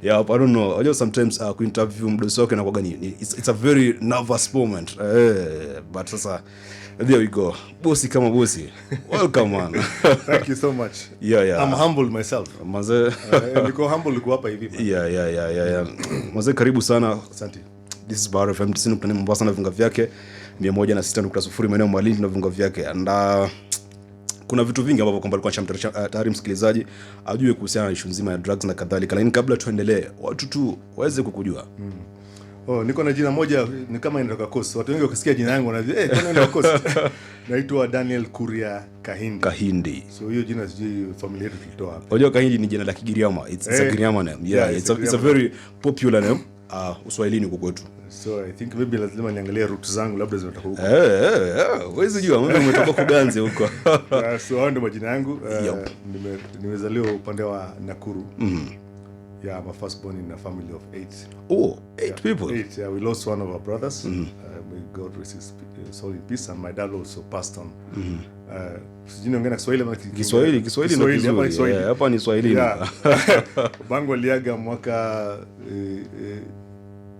Yeah, I don't know. I just sometimes kuinterview mdosi wake na kwa gani. It's a very nervous moment. But sasa there we go. Bosi kama bosi. Welcome man. Thank you so much. Yeah. I'm humbled myself. Maze. Niko humble niko hapa hivi. Yeah. Maze karibu sana. Asante. This is Bar FM 90.4 Mombasa na viunga vyake, 106.0 maeneo Malindi na viunga vyake. And kuna vitu vingi ambavyo kwamba alikuwa tayari msikilizaji ajue kuhusiana na issue nzima ya drugs na kadhalika, lakini kabla tuendelee watu tu waweze kukujua. Niko na jina moja ni kama inatoka Coast. Watu wengi wakisikia jina yangu wanaambia kwa nini Coast? Naitwa Daniel Kuria Kahindi. So hiyo jina sijui familia yetu tulitoa hapa. Unajua Kahindi ni jina la Kigiriama. It's a Giriama name. Yeah, it's a very popular name Uswahilini huko kwetu. So I think maybe lazima niangalie roots zangu labda zinatoka huko. Wewe jua mimi umetoka Kuganze huko. So hao ndio majina yangu. Nimezaliwa upande wa Nakuru. Yeah, my first born in a family of 8. Oh, 8 people. 8. Yeah, we lost one of our brothers. May God rest his soul in peace, and my dad also passed on. Sijui ongea Kiswahili ama Kiswahili ndio Kiswahili. Hapa ni Swahili. Bangu aliaga mwaka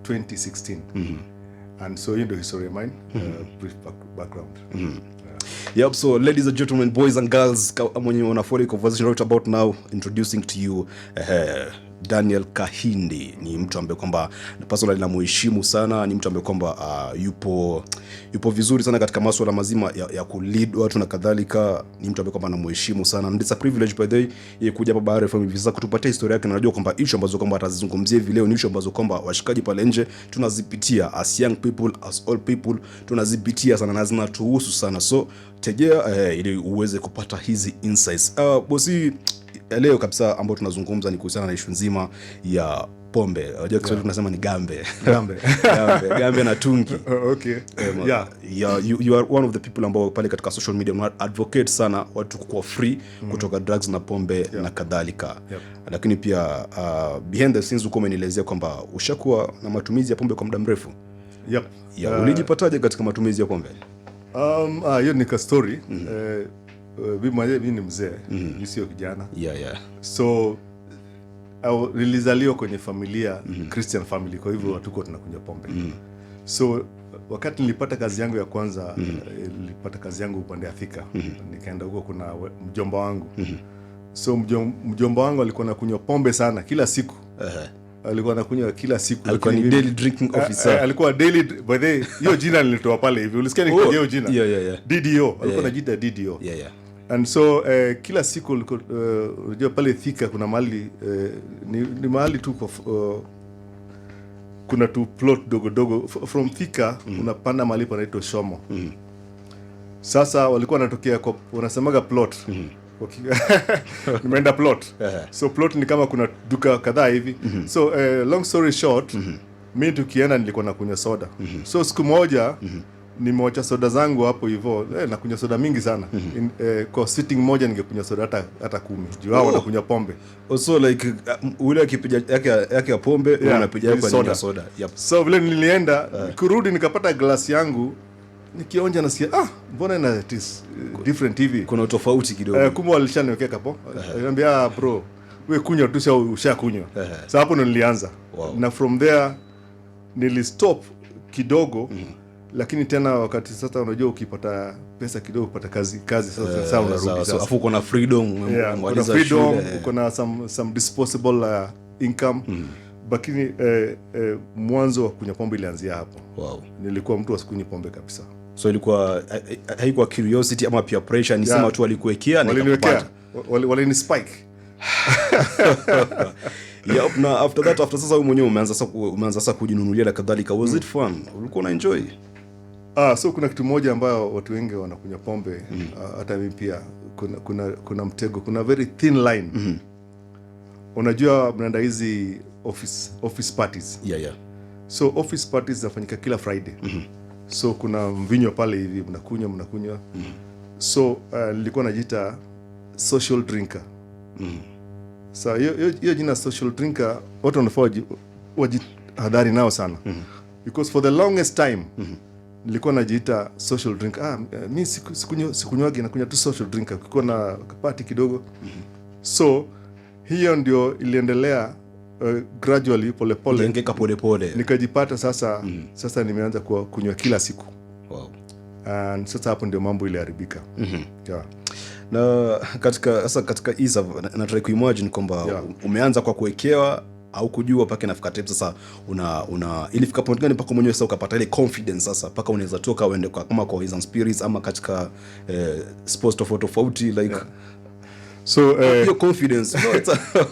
2016. And so you know history of mine, brief background. Yep, so ladies and gentlemen, boys and girls, mwenye unafollow conversation right about now, introducing to you Daniel Kahindi. Ni mtu ambaye kwamba personally namuheshimu sana, ni mtu ambaye kwamba yupo vizuri sana katika masuala mazima ya kulead watu na kadhalika. Ni mtu ambaye kwamba namuheshimu sana, and it's a privilege by the way yeye kuja hapa Bar FM visa kutupatia historia yake. Najua kwamba issue ambazo kwamba atazizungumzia hivi leo ni issue ambazo kwamba washikaji pale nje tunazipitia, as young people, as old people tunazipitia sana na zinatuhusu sana, so tegea ili uweze kupata hizi insights. Bosi, leo kabisa ambao tunazungumza ni kuhusiana na issue nzima ya pombe. Unajua Kiswahili tunasema ni gambe na tungi. Okay. You are one of the people ambao pale katika social media una advocate sana watu kuwa free kutoka drugs na pombe na kadhalika. Lakini pia behind the scenes uko umenielezea kwamba ushakuwa na matumizi ya pombe kwa muda mrefu. Ulijipataje katika matumizi ya pombe? Hiyo ni ka story. Mimi ni mzee, mimi sio kijana. So nilizaliwa kwenye familia Christian family, kwa hivyo hatuko tunakunywa pombe. So wakati nilipata kazi yangu ya kwanza, nilipata kazi yangu upande wa Thika. Nikaenda huko, kuna mjomba wangu. So mjomba wangu alikuwa anakunywa pombe sana kila siku. Alikuwa anakunywa kila siku. Alikuwa ni daily drinking officer. Alikuwa daily, by the way, hiyo jina nilitoa pale hivi. Ulisikia nikiongea hiyo jina? DDO. Alikuwa anajiita DDO. And so kila siku unajua pale Thika kuna mahali ni mahali tu kuna tu plot dogo from Thika unapanda mahali panaitwa Shomo. Sasa walikuwa wanatokea kwa wanasemaga plot. Nimeenda plot. So plot ni kama kuna duka kadhaa hivi. So long story short, mimi tukienda nilikuwa nakunywa soda. So siku moja nimewacha soda zangu hapo hivyo, nakunywa soda mingi sana. Kwa sitting moja ningekunywa soda hata 10. Juu hao wanakunywa pombe. Also like ule akipiga yake ya pombe unapiga yako ya soda. So vile nilienda kurudi nikapata glasi yangu, nikionja nasikia mbona ina it is different hivi. Kuna tofauti kidogo. Kumbe walishaniwekea hapo. Ananiambia bro, wewe kunywa tu sio ushakunywa. Sasa hapo ndo nilianza. Na from there nilistop kidogo. Lakini tena wakati sasa unajua ukipata pesa kidogo kupata kazi sasa unarudi sasa. Afu uko na freedom, umaliza shule, uko na some disposable income. Lakini mwanzo wa kunywa pombe ilianzia hapo. Nilikuwa mtu asikunywe pombe kabisa. So ilikuwa haikuwa curiosity ama peer pressure, ni sema tu walikuwekea nikapata. Walini spike. Na after sasa wewe mwenyewe umeanza sasa kujinunulia na kadhalika. Was it fun? Ulikuwa unaenjoy? So kuna kitu moja ambayo watu wengi wanakunywa pombe, hata mimi pia kuna mtego, kuna very thin line. Unajua mnaenda hizi office parties. So office parties zinafanyika kila Friday. So kuna mvinyo pale hivi mnakunywa. So nilikuwa najiita social drinker. So hiyo jina social drinker watu wanafaa wajihadhari nao sana. Because for the longest time nilikuwa najiita social drinker. Mimi sikunywagi, nakunywa tu social drinker. Kulikuwa na party kidogo. So hiyo ndio iliendelea gradually pole Ngeka pole nikajipata sasa sasa nimeanza kunywa kila siku. Wow. And sasa hapo ndio mambo iliharibika. Yeah. Na katika Isa na try kuimagine kwamba umeanza kwa kuwekewa au kujua paka nafika time sasa ilifika point gani paka mwenyewe sasa ukapata ile confidence sasa paka unaweza toka uende kwa kama kwa His Spirits ama katika sports tofauti like so your confidence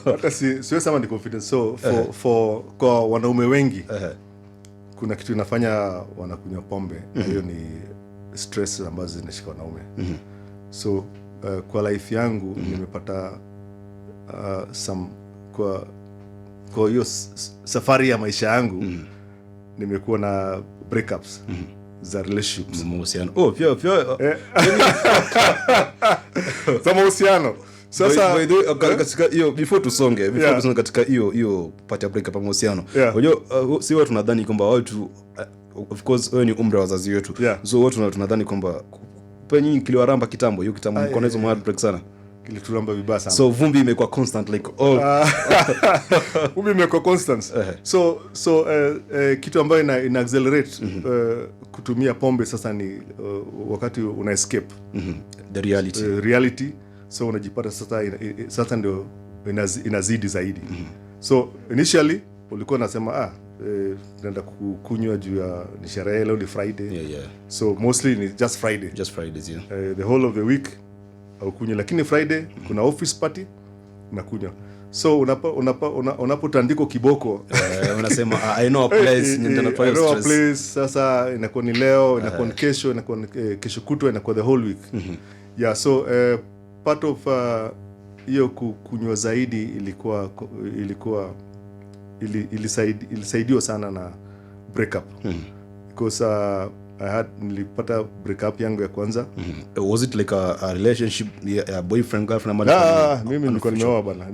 hata siwezi sema ni confidence. So for kwa wanaume wengi kuna kitu inafanya wanakunywa pombe, hiyo ni stress ambazo zinashika wanaume. So kwa life yangu nimepata kwa hiyo safari ya maisha yangu nimekuwa na breakups za relationships, mahusiano pia za mahusiano. Sasa katika hiyo before tusonge katika hiyo part ya breakup ya mahusiano, unajua si watu tunadhani kwamba watu of course wewe ni umri wa wazazi wetu, so watu tunadhani kwamba penye kiliwaramba kitambo mkono hizo heartbreak sana kilituramba vibaya sana. So vumbi imekuwa constant like all vumbi imekuwa constant. So kitu ambayo ina accelerate kutumia pombe sasa ni wakati una escape the reality. So unajipata sasa ndio inazidi zaidi. So initially ulikuwa unasema naenda kukunywa juu ya ni sherehe, leo ni Friday. So mostly ni just Fridays, the whole of the week au kunywa, lakini Friday kuna office party unakunywa. So unapotandiko kiboko unasema I know a place nenda try stress. Sasa inakuwa ni leo, inakuwa ni kesho, inakuwa kesho kutwa, inakuwa the whole week. So part of hiyo kunywa zaidi ilisaidiwa sana na breakup. Because nilipata breakup yangu ya kwanza. Was it like a relationship ya boyfriend girlfriend? Mimi nilikuwa nimeoa bana.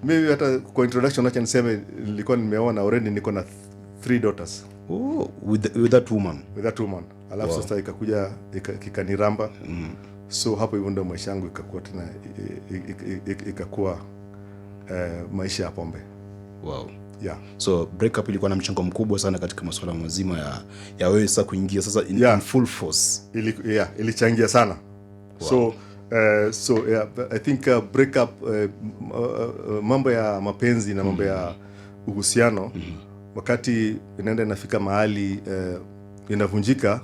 Mimi hata kwa introduction acha niseme nilikuwa nimeoa na already niko na 3 daughters. With that woman. Alafu sasa ikakuja ikaniramba. So hapo hivyo ndio maisha yangu ikakuwa tena ikakuwa maisha ya pombe. Wow. So breakup ilikuwa na mchango mkubwa sana katika masuala mazima ya wewe sasa kuingia sasa in full force. Ilichangia sana. Wow. So I think breakup mambo ya mapenzi na mambo ya uhusiano wakati inaenda inafika mahali inavunjika,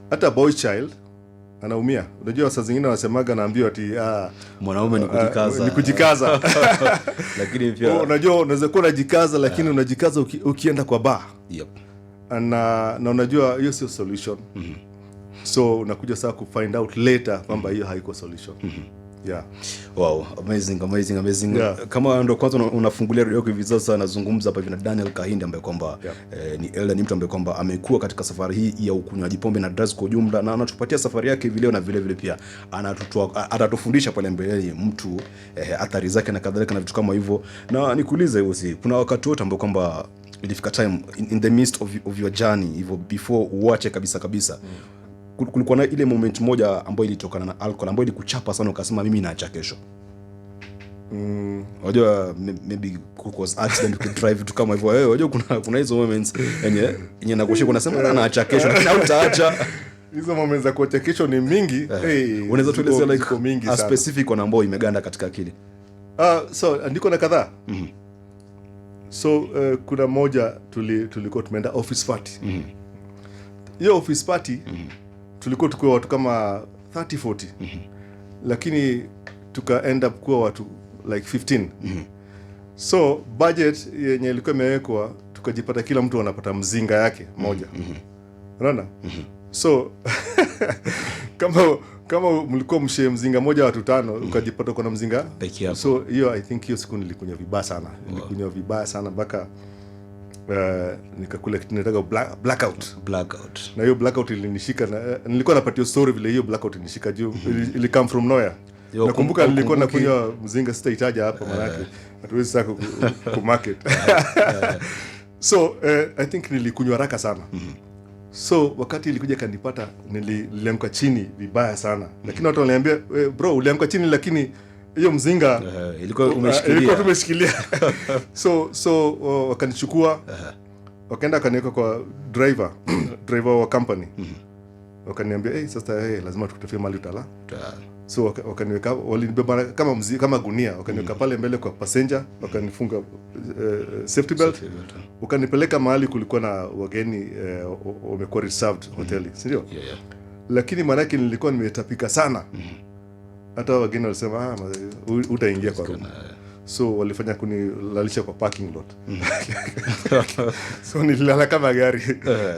hata boy child anaumia. Unajua saa zingine wanasemaga naambiwa ati mwanaume ni kujikaza. Lakini pia unajua unaweza kuwa unajikaza lakini unajikaza ukienda kwa bar. Na unajua hiyo sio solution. So unakuja sasa kufind out later kwamba hiyo haiko solution. Wow, amazing. Kama ndo kwanza unafungulia radio yako hivi sasa, nazungumza hapa hivi na Daniel Kahindi ambaye kwamba ni elder, ni mtu ambaye kwamba amekuwa katika safari hii ya ukunywaji pombe na drugs kwa ujumla, na anatupatia safari yake hivi leo, na vile vile pia atatufundisha pale mbele mtu athari zake na kadhalika na vitu kama hivyo. Na nikuulize hivi, kuna wakati wote ambao kwamba ilifika time in the midst of your journey hivyo before uache kabisa kulikuwa na ile moment moja ambayo ilitokana na alcohol ambayo ilikuchapa sana ukasema mimi naacha kesho? Unajua maybe cause accident ukidrive tu kama hivyo, unajua kuna hizo moments yenye nakushika unasema naacha kesho, lakini hautaacha. Hizo moments za kuacha kesho ni mingi. Unaweza tuelezea like a specific one ambayo imeganda katika akili? So ndiko na kadhaa. So kuna moja tulikuwa tumeenda office party. Hiyo office party tulikuwa tukiwa watu kama 30-40. Lakini tuka end up kuwa watu like 15. So budget yenye ilikuwa imewekwa tukajipata kila mtu anapata mzinga yake moja. Unaona? So kama mlikuwa mshare mzinga moja watu 5 ukajipata kuna mzinga. So hiyo I think hiyo siku nilikunywa vibaya sana. Nilikunywa vibaya sana mpaka nikakula kitu nitaka blackout. Na hiyo blackout ilinishika na nilikuwa napatia story vile hiyo blackout ilinishika juu ili come from nowhere. Nakumbuka nilikuwa nakunywa mzinga, sitaitaja hapa maana hatuwezi sasa ku market. So I think nilikunywa haraka sana. So wakati ilikuja kanipata nilianguka chini vibaya sana. Lakini watu waliniambia bro ulianguka chini lakini hiyo mzinga ilikuwa umeshikilia. So wakanichukua wakaenda kaniweka kwa driver wa company. Wakaniambia sasa lazima tukutafie mali utala. So wakaniweka, walinibeba kama gunia, wakaniweka pale mbele kwa passenger, wakanifunga safety belt. Wakanipeleka mahali kulikuwa na wageni wamekuwa reserved hoteli, si ndio? Lakini maana yake nilikuwa nimetapika sana. Hata wageni walisema utaingia kwa room. So walifanya kunilalisha kwa parking lot. So nililala kama gari.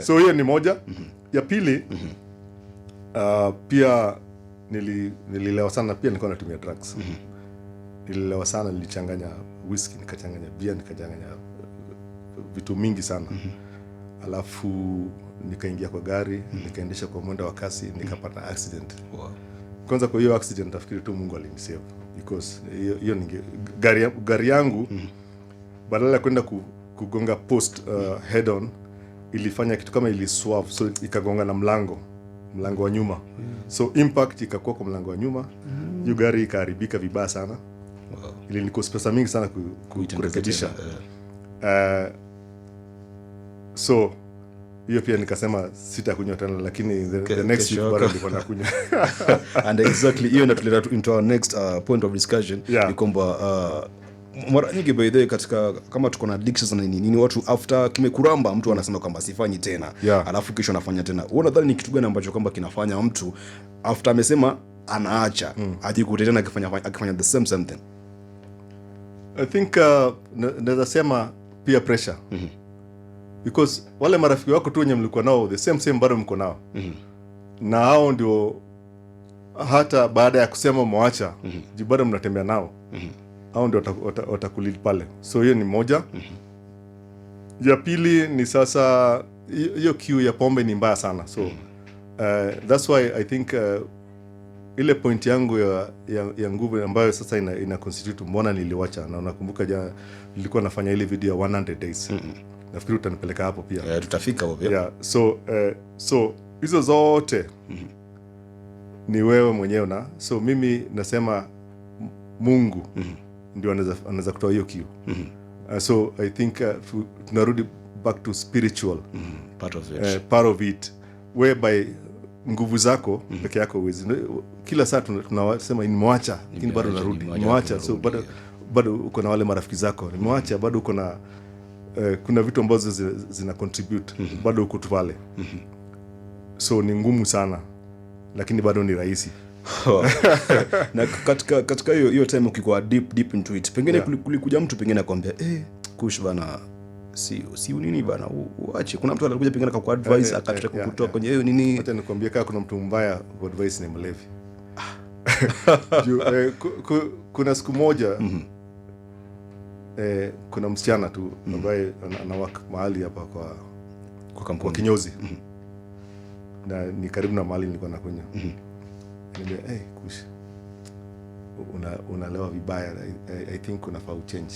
So hiyo ni moja. Ya pili, pia nililewa sana, pia nilikuwa natumia drugs. Nililewa sana, nilichanganya whisky, nikachanganya beer, nikachanganya vitu mingi sana. Alafu nikaingia kwa gari, nikaendesha kwa mwendo wa kasi, nikapata accident. Kwanza kwa hiyo accident nafikiri tu Mungu alinisave, because hiyo ni gari yangu badala ya kwenda kugonga post head on, ilifanya kitu kama iliswerve, so ikagonga na mlango wa nyuma. So impact ikakuwa kwa mlango wa nyuma. Hiyo gari ikaharibika vibaya sana. Ili nikosa pesa mingi sana kurekebisha. So hiyo pia nikasema sitakunywa tena, lakini the next week bado nilikuwa nakunywa. And exactly hiyo inatuleta into our next point of discussion. Ni kwamba mara nyingi by the way, katika kama tuko na addictions na nini watu after kimekuramba mtu anasema kwamba sifanyi tena, alafu kesho anafanya tena. Wewe unadhani ni kitu gani ambacho kwamba kinafanya mtu after amesema anaacha ajikute tena akifanya the same thing? I think naweza sema peer pressure. Because wale marafiki wako tu wenye mlikuwa nao the same bado mko nao. Na hao ndio hata baada ya kusema mwacha bado mnatembea nao. Hao ndio watakulili pale. So hiyo ni moja. Ya pili ni sasa hiyo kiu ya pombe ni mbaya sana. So that's why I think ile point yangu ya nguvu ambayo sasa ina constitute mbona niliwacha. Na unakumbuka jana nilikuwa nafanya ile video ya 100 days. Nafikiri utanipeleka hapo pia. Tutafika hapo pia. So hizo zote ni wewe mwenyewe na so mimi nasema Mungu ndio anaweza kutoa hiyo kiu. So I think tunarudi back to spiritual part of it whereby nguvu zako peke yako huwezi. Kila saa tunasema nimwacha, lakini bado narudi. Nimwacha, so bado uko na wale marafiki zako. Nimwacha, bado uko na kuna vitu ambazo zina contribute, bado uko tu pale. So ni ngumu sana, lakini bado ni rahisi. Na katika hiyo time ukikuwa deep into it, pengine kulikuja mtu pengine akwambia kush bana, si nini bana, uache. Kuna mtu alikuja pengine akakupa advice akataka kukutoa kwenye hiyo nini. Hata nikwambia kama kuna mtu mbaya advice ni mlevi. Kuna siku moja kuna msichana tu ambaye anawaka mahali hapa kwa kampuni kwa kinyozi. Na ni karibu na mahali nilikuwa nakunywa. Niambia kush, unalewa vibaya, I think unafaa change.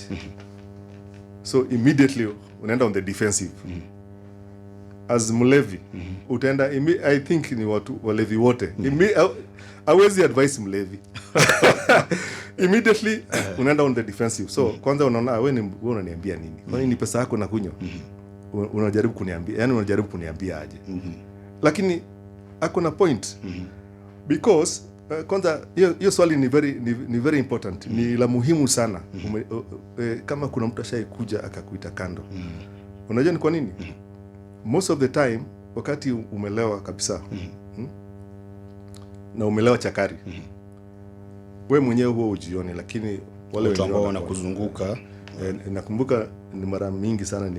So immediately unaenda on the defensive. As mlevi utaenda I think ni watu walevi wote. Hawezi advice mlevi. Immediately unaenda on the defensive. So kwanza unaona wewe unaniambia nini? Kwani ni pesa yako nakunywa? Unajaribu kuniambia, yani unajaribu kuniambia aje? Lakini hakuna point. Because kwanza hiyo swali ni very important. Ni la muhimu sana. Kama kuna mtu ashaikuja akakuita kando. Unajua ni kwa nini? Most of the time wakati umelewa kabisa na umelewa chakari, wewe mwenyewe huo ujione, lakini wale watu ambao wanakuzunguka. Nakumbuka ni mara mingi sana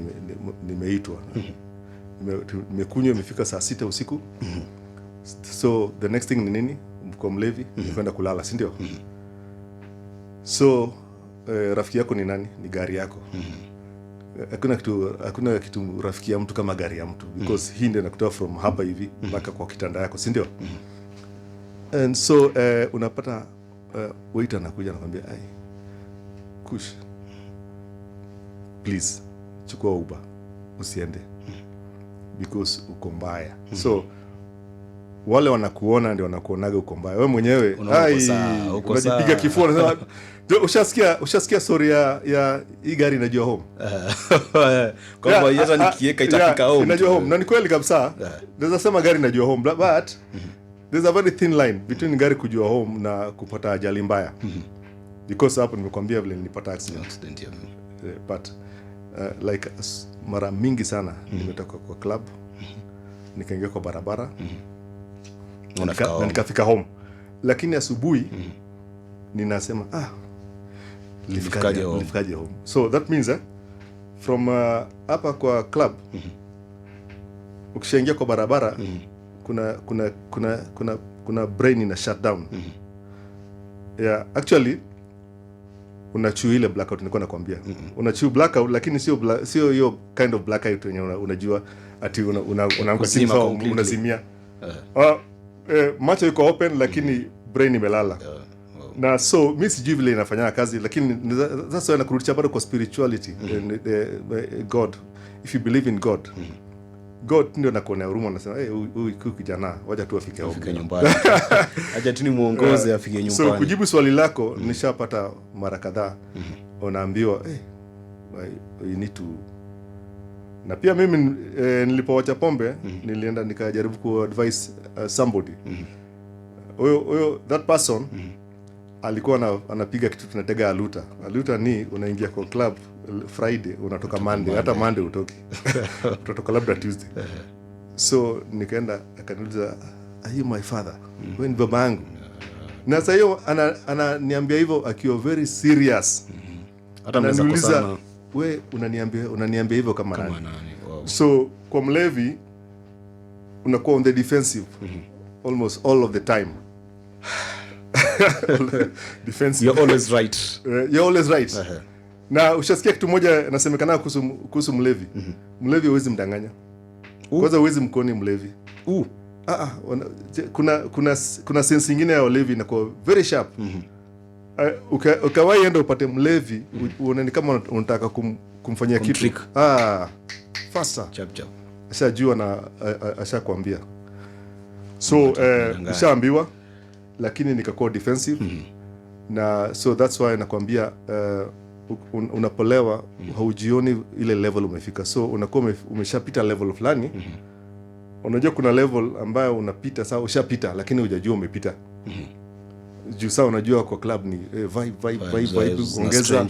nimeitwa. Nimekunywa imefika saa 6 usiku. So the next thing ni nini? Mko mlevi, kwenda kulala, si ndio? So rafiki yako ni nani? Ni gari yako. Hakuna kitu rafiki ya mtu kama gari ya mtu, because hii ndio inakutoa from hapa hivi mpaka kwa kitanda yako, si ndio? And so unapata waiter anakuja anakuambia kush, please chukua Uber usiende because uko mbaya. So wale wanakuona ndio wanakuonaga uko mbaya. Wewe mwenyewe unajipiga kifua unasema ushasikia story ya hii gari inajua home. Kwamba hata nikiweka itafika home. Inajua home. Na ni kweli kabisa. Naweza sema gari inajua home, but there's a very thin line between gari kujua home na kupata ajali mbaya. Because hapo nimekwambia vile nilipata accident. But like mara mingi sana nimetoka kwa club, nikaingia kwa barabara, na nikafika home. Lakini asubuhi ninasema nilifikaje home. So that means from hapa kwa club ukishaingia kwa barabara kuna brain ina shut down. Yeah, actually unachu ile blackout nilikuwa nakwambia. Unachu blackout, lakini sio hiyo kind of blackout yenye unajua ati unazimia. Macho iko open lakini brain imelala. Na so mimi sijui vile inafanya kazi, lakini sasa inakurudisha bado kwa spirituality. God, if you believe in God, God ndio anakuonea huruma, anasema huyu kijana wacha tu afike nyumbani. Acha tu ni muongoze afike nyumbani. So kujibu swali lako, nishapata mara kadhaa unaambiwa you need to. Na pia mimi nilipoacha pombe nilienda nikajaribu ku advise somebody. Huyo that person alikuwa anapiga kitu tunatega aluta. Aluta ni unaingia kwa club Friday, unatoka Monday, hata Monday utoki. Utatoka labda Tuesday. So nikaenda akaniuliza, are you my father? Wewe ni baba yangu. Na sasa hiyo ananiambia hivyo akiwa very serious. Hata mnaweza kosana. Wewe unaniambia hivyo kama nani? Wow. So kwa mlevi unakuwa on the defensive almost all of the time. Defensive. You're always right. You're always right. Na ushasikia kitu moja nasemekana kuhusu mlevi. Mlevi huwezi mdanganya. Kwanza huwezi mkoni mlevi. Kuna sense nyingine ya ulevi inakuwa very sharp. Ukawahi enda upate mlevi uone kama unataka kumfanyia kitu. Faster. Chap. Ashajua na ashakwambia. So ushaambiwa, lakini nikakuwa defensive. Na so that's why nakwambia unapolewa haujioni ile level umefika. So unakuwa umeshapita level fulani. Unajua kuna level ambayo unapita, sawa ushapita lakini hujajua umepita. Juu sawa unajua kwa club ni vibe ongeza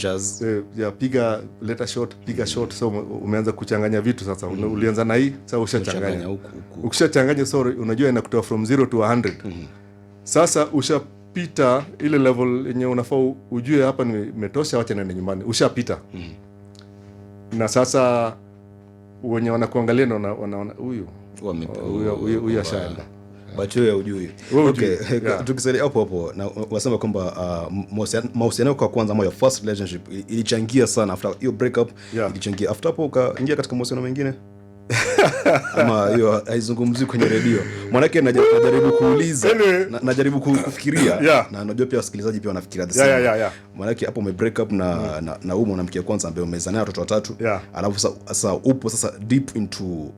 piga letter shot, piga shot. So umeanza kuchanganya vitu sasa. Ulianza na hii, sasa ushachanganya. Ukishachanganya so unajua inakutoa from 0 to 100. Sasa ushapita ile level yenye unafaa ujue hapa nimetosha, wacha niende nyumbani. Ushapita. Na sasa wenye wanakuangalia na wanaona huyu ashaenda. But wewe hujui. Okay, tukisalia hapo na wasema kwamba mahusiano kwa kwanza ama your first relationship ilichangia sana after your breakup, ilichangia after hapo ukaingia katika mahusiano mengine? Ama hiyo haizungumzii kwenye redio. Maanake najaribu kuuliza, najaribu kufikiria na najua pia wasikilizaji pia wanafikiria the same. Maanake hapo ume break up na huyu mwanamke kwanza ambaye umezaa naye watoto 3, alafu sasa upo sasa deep into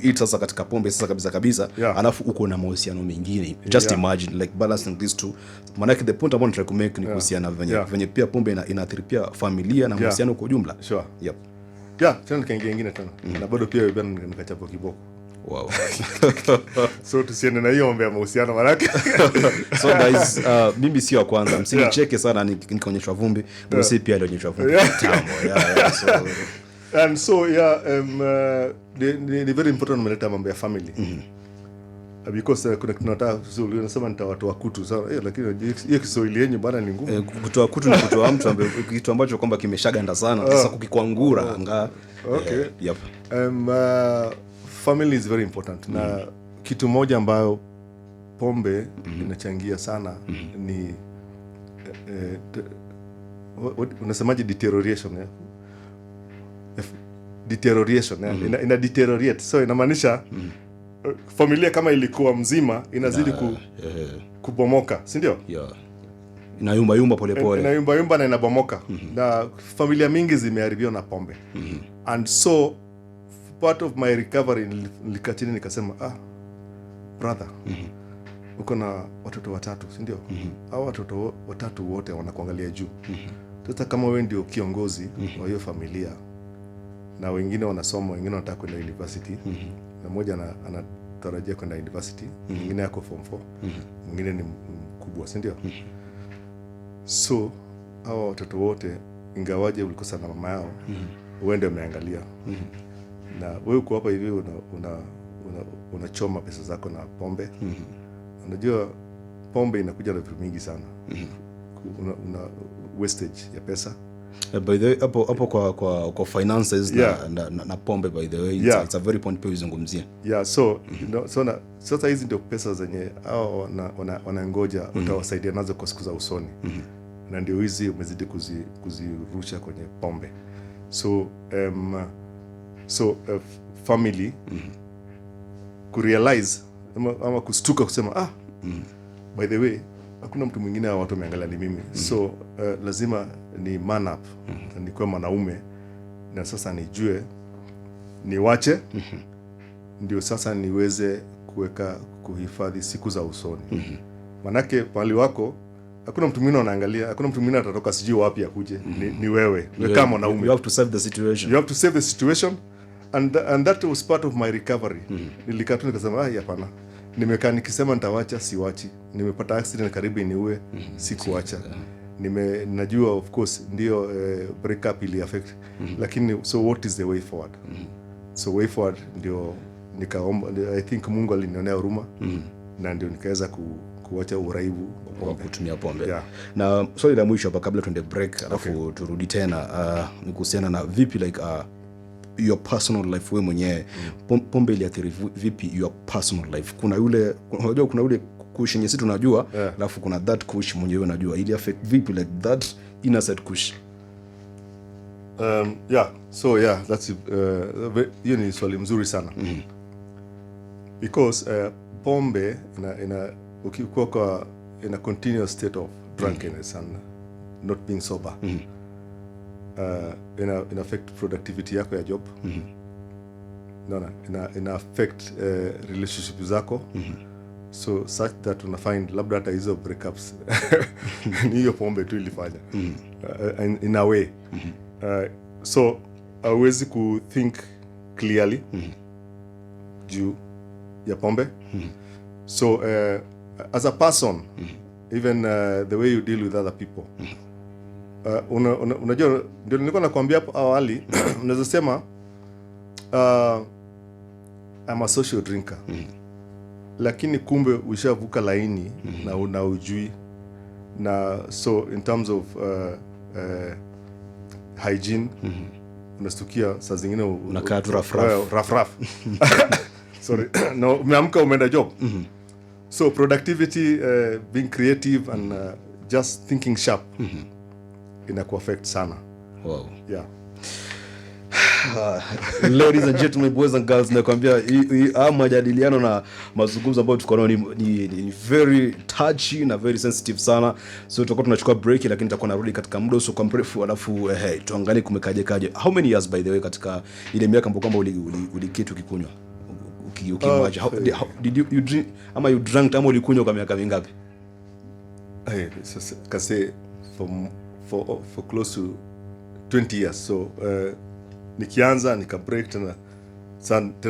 it sasa katika pombe sasa kabisa. Alafu uko na mahusiano mengine. Just imagine like balancing these two. Maanake the point I want to make ni kuhusiana venye pia pombe inaathiri pia familia na mahusiano kwa ujumla. Tena nikaingia ingine tena. Na bado pia wewe nikachapa kiboko. Wow. So tusiende na hiyo mambo ya mahusiano maanake. So guys, mimi sio wa kwanza. Msinicheke sana nikaonyeshwa vumbi. Mimi pia alionyeshwa vumbi. And so ni very important umeleta mambo ya family. Because kuna tunataka unasema nitawatoa kutu sana, lakini hiyo Kiswahili yenyewe bana ni ngumu. Kutoa kutu ni kutoa mtu ambaye kitu ambacho kwamba kimeshaganda sana sasa kukikwangura anga. Okay. Family is very important. Na kitu moja ambayo pombe inachangia sana ni unasemaje deterioration ina deteriorate. So inamaanisha familia kama ilikuwa mzima inazidi kubomoka, si ndio? Inayumba polepole. Inayumba na inabomoka. Na familia mingi zimeharibiwa na pombe. And so part of my recovery nilikachini nikasema brother, uko na watoto watatu, si ndio? Hao watoto watatu wote wanakuangalia juu. Sasa kama wewe ndio kiongozi wa hiyo familia na wengine wanasoma, wengine wanataka kwenda university, na mmoja anatarajia kwenda university, mwingine yako form 4, mwingine ni mkubwa, si ndio? So hao watoto wote, ingawaje ulikosa na mama yao, wewe ndio umeangalia. Na wewe uko hapa hivi unachoma pesa zako na pombe. Unajua pombe inakuja na vitu mingi sana. Una wastage ya pesa. By the way, hapo kwa finances na pombe, by the way, it's a very point pia uzungumzia. So sasa hizi ndio pesa zenye hao wanangoja utawasaidia nazo kwa siku za usoni. Na ndio hizi umezidi kuzirusha kwenye pombe. So family kurealize ama kustuka kusema by the way, hakuna mtu mwingine wa watu wameangalia ni mimi. So lazima ni man up, nikuwe mwanaume, na sasa nijue niwache, ndio sasa niweze kuhifadhi siku za usoni. Manake pali wako hakuna mtu mwingine anaangalia, hakuna mtu mwingine atatoka sijui wapi akuje. Ni wewe kama mwanaume. You have to save the situation. You have to save the situation, and that was part of my recovery. Nilikaa tu nikasema hapana. Nimekaa nikisema nitawacha, siwachi. Nimepata accident karibu niue, sikuacha. Najua of course ndio break up ili affect. Lakini so what is the way forward? So way forward ndio nikaomba, I think Mungu alinionea huruma, na ndio nikaweza kuacha uraibu wa kutumia pombe. Na swali la mwisho hapa kabla tuende break, alafu turudi tena, ni kuhusiana na vipi like your personal life wewe mwenyewe. Pombe iliathiri vipi your personal life? Kuna yule unajua, kuna yule kush yenye sisi tunajua, alafu kuna that kush mwenyewe unajua, ili affect vipi like that innocent kush? So that's hiyo ni swali mzuri sana. Because pombe ukikuwa in a continuous state of drunkenness and not being sober, ina affect productivity yako ya job. Ina affect relationship zako. So such that una find labda hata hizo breakups ni hiyo pombe tu ilifanya, in a way. So hauwezi kuthink clearly juu ya pombe. So as a person, even the way you deal with other people, unajua ndio nilikuwa nakwambia hapo awali, unaweza sema I'm a social drinker, lakini kumbe ushavuka laini na unaujui. Na so in terms of hygiene, unastukia saa zingine unakaa tu raf sorry no, umeamka umeenda job. So productivity, being creative and just thinking sharp, inaku affect sana. Wow. Ladies and gentlemen, boys and girls, nakwambia majadiliano na mazungumzo ambayo tuko nayo ni very touchy na very sensitive sana. So tutakuwa tunachukua break, lakini tutakuwa narudi katika muda usio mrefu, alafu tuangalie kumekaje. How many years by the way katika ile miaka ambapo kwamba ulikitu kikunywa ukiwacha? Did you drink ama you drank ama ulikunywa kwa miaka mingapi? Kase for close to 20 years. So nikianza nika break tena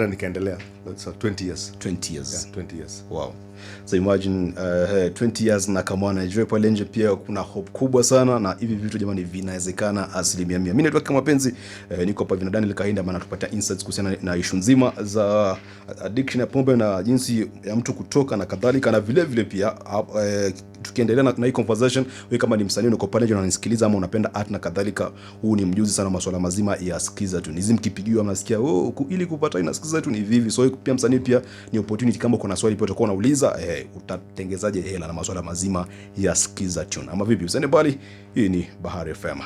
nikaendelea. So 20 years. 20 years. Yeah, 20 years. Wow. So imagine 20 years na kama najua pale nje pia kuna hope kubwa sana, na hivi vitu jamani vinawezekana 100%. Mimi naitwa kama penzi, niko hapa vina Daniel Kahinda, maana tupata insights kuhusiana na issue nzima za addiction ya pombe na jinsi ya mtu kutoka na kadhalika, na vile vile pia tukiendelea na hii conversation, wewe kama ni msanii uko pale nje unanisikiliza ama unapenda art na kadhalika, huu ni mjuzi sana masuala mazima ya skiza tu. Nizi mkipigiwa mnasikia ili kupata ina skiza tu ni vivi. So pia msanii pia ni opportunity, kama kuna swali pia utakuwa unauliza utatengezaje hela na masuala mazima ya skiza tune ama vipi. Usende bali, hii ni Bahari FM.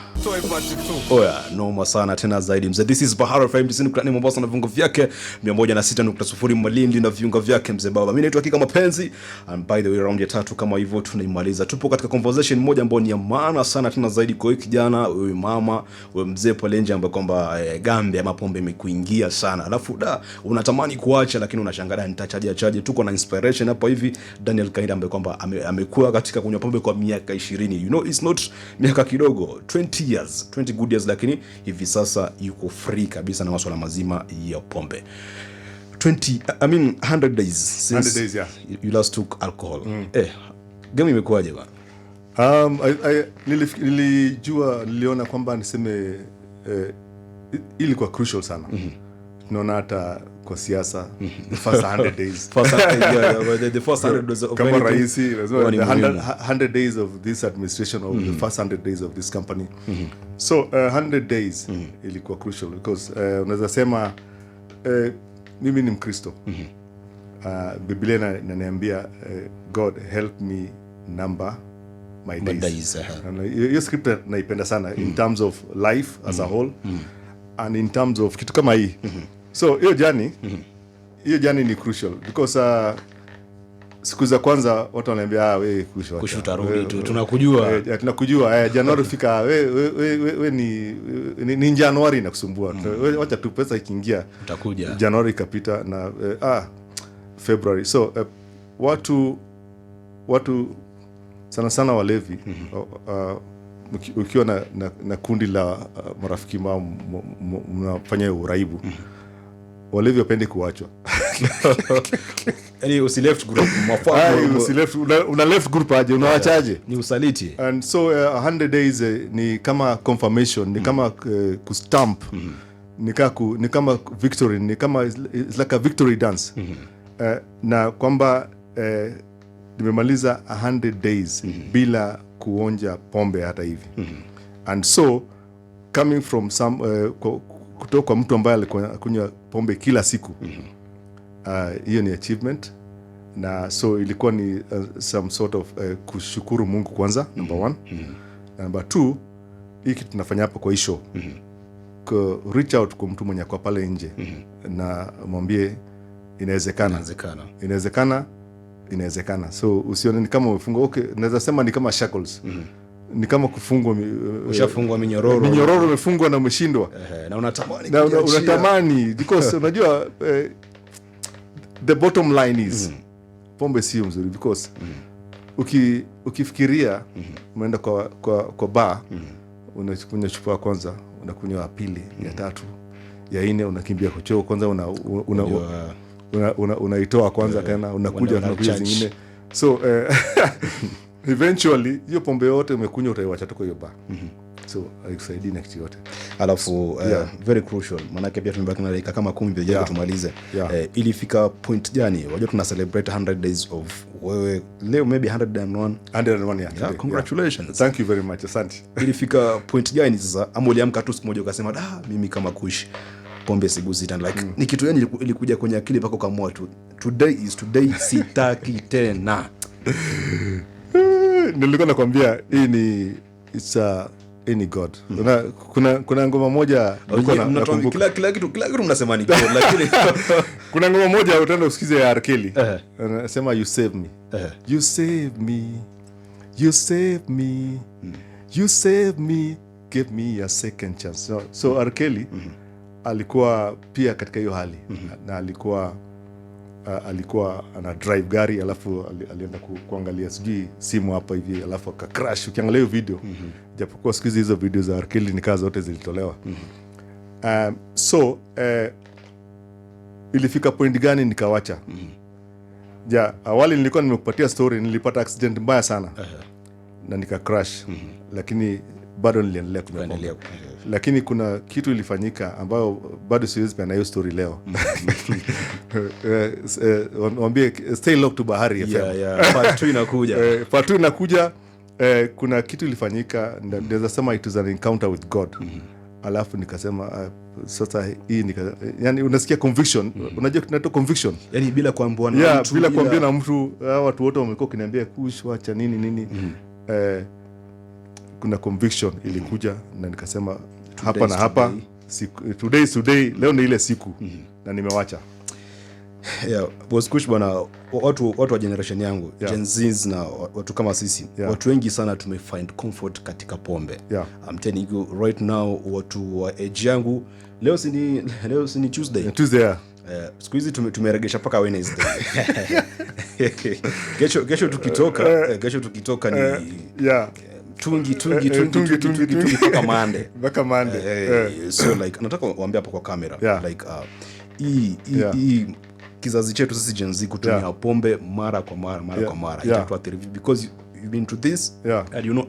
Noma sana tena zaidi mzee. This is Bahari FM, ni Mombasa na viungo vyake 106.0 Malindi na viungo vyake mzee baba. Mimi naitwa kama penzi, and by the way round ya 3 kama hivyo tunaimaliza. Tupo katika conversation moja ambayo ni ya maana sana tena zaidi kwa kijana, wewe mama, wewe mzee pale nje ambaye kwamba gambe ama pombe imekuingia sana. Alafu unatamani kuacha kuacha, lakini unashangaa nitachaje. Tuko na inspiration hapa hivi, Daniel Kahindi ambaye kwamba amekuwa katika kunywa pombe kwa miaka 20. You know, it's not miaka kidogo, 20 years, 20 good years, lakini hivi sasa yuko free kabisa na masuala mazima ya pombe. 100 days since 100 days, yeah. You last took alcohol. Game imekuwaje bwana? Niliona kwamba niseme ilikuwa crucial sana. Tunaona hata kwa siasa, the first 100 days. The first 100 days of kama raisi, the 100 days of this administration, or the first 100 days of this company. So 100 days ilikuwa crucial because unaweza sema mimi ni Mkristo. Biblia inaniambia God help me number my days. Hiyo scripture naipenda sana in terms of life as a whole and in terms of kitu kama hii. So hiyo jani ni crucial because siku za kwanza watu wananiambia wewe kushutarudi tu tunakujua. Tunakujua Januari fika wewe ni Januari nakusumbua. Wacha tu pesa ikiingia utakuja. Januari ikapita na February. So watu sana walevi ukiwa na kundi la marafiki ambao mnafanya uraibu, walevi wapende kuachwa. Yaani usileft group una left group aje, unawachaje? Ni usaliti. And so 100 days ni kama confirmation, ni kama kustamp, ni kama victory, ni kama it's like a victory dance. Na kwamba nimemaliza 100 days bila kuonja pombe hata hivi. And so coming from kutoka kwa mtu ambaye alikuwa kunywa pombe kila siku, hiyo ni achievement. Na so ilikuwa ni some sort of kushukuru Mungu kwanza, number 1. Number 2, hii kitu tunafanya hapa kwa show, reach out kwa mtu mwenye kwa pale nje na mwambie inawezekana. So usione ni kama umefungwa. Okay, naweza sema ni kama shackles. Ni kama kufungwa, ushafungwa minyororo umefungwa na umeshindwa. Na unatamani because unajua the bottom line is pombe sio mzuri because ukifikiria umeenda kwa bar, unakunywa chupa kwanza, unakunywa ya pili, ya tatu, ya nne, unakimbia kuchoo kwanza, unaitoa kwanza tena, unakuja zingine. So eventually hiyo pombe yote umekunywa utaiwacha tu kwa hiyo bar. So haikusaidii na kitu yote. Alafu very crucial, maana pia tumebaki na dakika kama 10 vijana tumalize. Ilifika point gani? Wajua tuna celebrate 100 days of wewe leo, maybe 101. Yeah, congratulations. Thank you very much. Asante. Ilifika point gani sasa ama uliamka tu siku moja ukasema mimi kama kuishi pombe sigusi tena, like ni kitu gani ilikuja kwenye akili mpaka ukaamua tu today is today, sitaki tena? Nilikuwa nakwambia hii ni any God. Kuna ngoma moja kila kitu mnasema ni God, lakini kuna ngoma moja utaenda usikize ya R. Kelly. Anasema you save me. You save me. You save me. You save me. Give me a second chance. So R. Kelly alikuwa pia katika hiyo hali. Na alikuwa ana drive gari, alafu alienda kuangalia sijui simu hapa hivi, alafu akacrash. Ukiangalia hiyo video, japokuwa siku hizo video za R. Kelly ni kazi zote zilitolewa. So ilifika point gani nikawacha? Awali nilikuwa nimekupatia story, nilipata accident mbaya sana na nikacrash, lakini bado niliendelea kunywa. Lakini kuna kitu ilifanyika ambayo bado siwezi pia na hiyo story leo. Waambie stay locked to Bahari FM. Part 2 inakuja. Part 2 inakuja. Kuna kitu ilifanyika, naweza sema it was an encounter with God. Alafu nikasema sasa hii yani unasikia conviction. Unajua tunaita conviction. Yani bila kuambiwa na mtu. Bila kuambiwa na mtu, watu wote wamekuwa kiniambia kuacha nini. Kuna conviction ilikuja na nikasema hapa na hapa, today leo ni ile siku na nimewacha. Boss Kush bwana, watu wa generation yangu, Gen Zs na watu kama sisi, watu wengi sana tumefind comfort katika pombe. I'm telling you right now, watu wa age yangu, leo si ni Tuesday. siku hizi tumeregesha paka Wednesday. Kesho tukitoka ni tungi paka Monday. Mpaka Monday. So like nataka waambie hapa kwa kamera like hii kizazi chetu sisi Gen Z kutumia pombe mara kwa mara itatuathiri because you've been to this and you know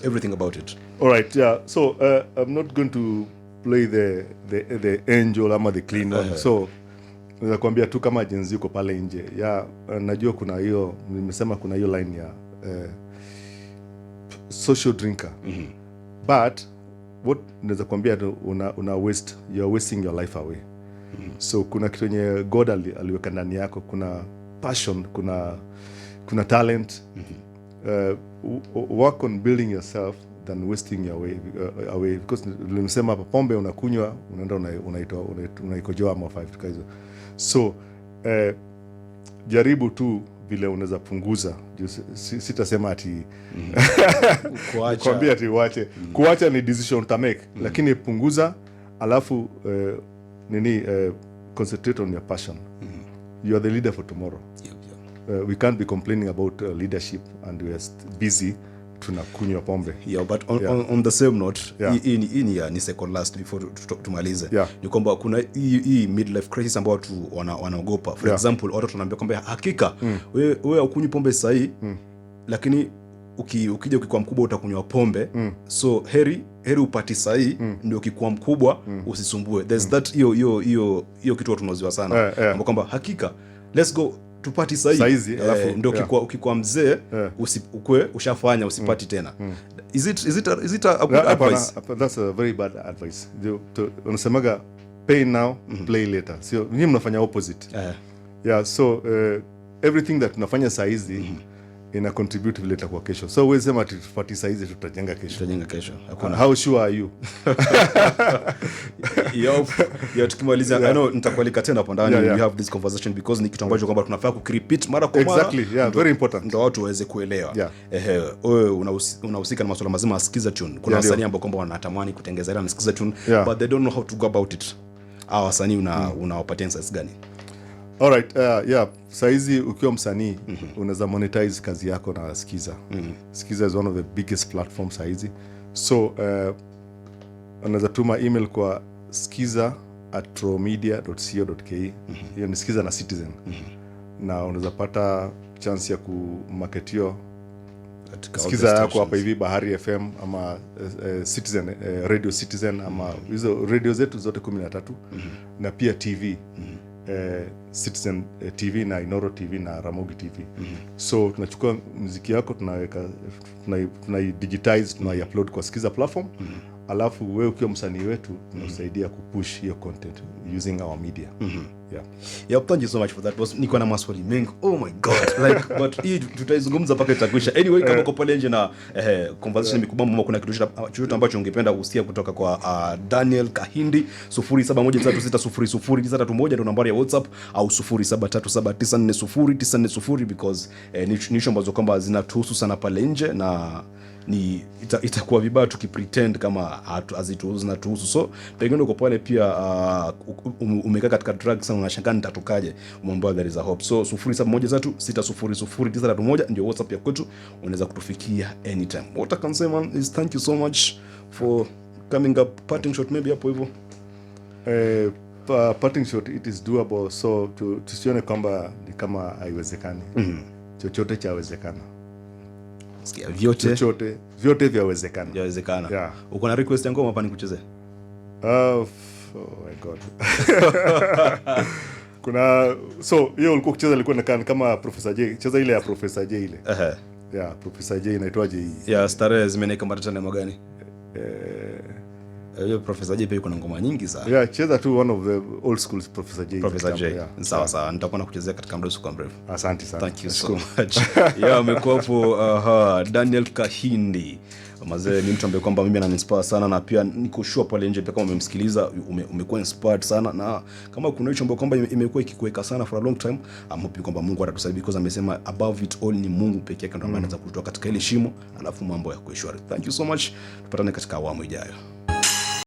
everything about it. All right, so I'm not going to play the angel ama the clean one. So naweza kuambia tu kama Gen Z uko pale nje. Najua kuna hiyo, nimesema kuna hiyo line ya social drinker. But what naweza kuambia una waste, you're wasting your life away. So kuna kitu yenye God aliweka ndani yako, kuna passion, kuna talent. Work on building yourself than wasting your way away, because nilisema hapa pombe unakunywa unaenda unaikojoa ama 5 tuka hizo. So jaribu tu vile unaweza punguza. Sitasema ati kuambia ati uache. Kuacha ni decision to make, lakini punguza, alafu concentrate on your passion. You are the leader for tomorrow. We can't be complaining about leadership and we are busy tunakunywa pombe. But on the same note, ni second last before tumalize. Ni kwamba kuna hii midlife crisis ambao watu wanaogopa. For example, watu tunaambia kwamba hakika wewe ukunywi pombe sahi, lakini ukija ukikuwa mkubwa utakunywa pombe. So heri upati sahi ndio ukikuwa mkubwa usisumbue. There's that hiyo kitu watu tunaziwa sana. Kwamba hakika let's go tupati sahizi, alafu ndio ukikuwa mzee ukue ushafanya usipati tena. Is it a good advice? That's a very bad advice. Unasemaga pay now, play later. So nyinyi mnafanya opposite. So everything that tunafanya sahizi ina contribute later kwa kesho. So wewe sema tupati sahizi tutajenga kesho. Hakuna. How sure are you? Tukimaliza I know nitakualika tena hapo ndani we have this conversation because ni kitu ambacho kwamba tunafaa ku-repeat mara kwa mara. Exactly, very important. Ndio watu waweze kuelewa. Wewe unahusika na masuala mazima ya Skiza Tune. Kuna wasanii ambao kwamba wanatamani kutengeneza ile Skiza Tune but they don't know how to go about it. Hao wasanii unawapatia insights gani? Alright, saizi ukiwa msanii unaweza monetize kazi yako na Skiza. Skiza is one of the biggest platforms saizi. So unaweza tuma email kwa skiza@tromedia.co.ke. Hiyo ni Skiza na Citizen. Na unaweza pata chance ya kumarketio Skiza yako hapa hivi Bahari FM ama Citizen, Radio Citizen ama hizo radio zetu zote 13 na pia TV. Citizen TV na Inoro TV na Ramogi TV. So tunachukua muziki yako tunai-digitize, tunai-upload kwa Skiza platform. Alafu wewe ukiwa msanii wetu tunasaidia kupush hiyo content using our media. Thank you so much for that boss. Niko na maswali mengi. Oh my god. Like but hii tutaizungumza paka itakwisha. Anyway, kama uko pale nje na conversation mikubwa mbona kuna kitu chochote ambacho ungependa kusikia kutoka kwa Daniel Kahindi, 0713600931 ndio nambari ya WhatsApp au 0737940940 because ni issue ambazo kwamba zinatuhusu sana pale nje na itakuwa vibaya tukipretend kama hazituhusu na tuhusu. So pengine uko pale pia umekaa katika drug sana unashangaa nitatokaje, umwambia there is a hope. So 0713600931 ndio WhatsApp ya kwetu, unaweza kutufikia anytime. What I can say man is thank you so much for coming up. Parting shot maybe hapo hivyo. Parting shot, it is doable. So tusione kwamba ni kama haiwezekani. Chochote chawezekana. Sikia vyote vyawezekana. Yawezekana. Uko na request ya ngoma hapa nikuchezee? Oh my god. Kuna so hiyo ulikuwa kucheza ilikuwa kama Professor J. Cheza ile ya Professor J ile. Professor J inaitwaje hii? Starehe zimeneka matata magani? Professor J pia kuna ngoma nyingi sana. Cheza tu one of the old school Professor J. Sawa, nitakuwa nakuchezea katika muda usiku mrefu. Asante sana. Thank you so much. Amekuwa hapo Daniel Kahindi. Mazee ni mtu ambaye kwamba mimi ananiinspire sana na pia niko sure pale nje pia kama umemsikiliza umekuwa inspired sana na kama kuna hicho ambacho kwamba imekuwa ikikuweka sana for a long time, I'm hoping kwamba Mungu atatusaidia because amesema above it all ni Mungu pekee yake ndio anaweza kutoa katika ile shimo alafu mambo ya kuishwari. Thank you so much. Tupatane katika awamu ijayo.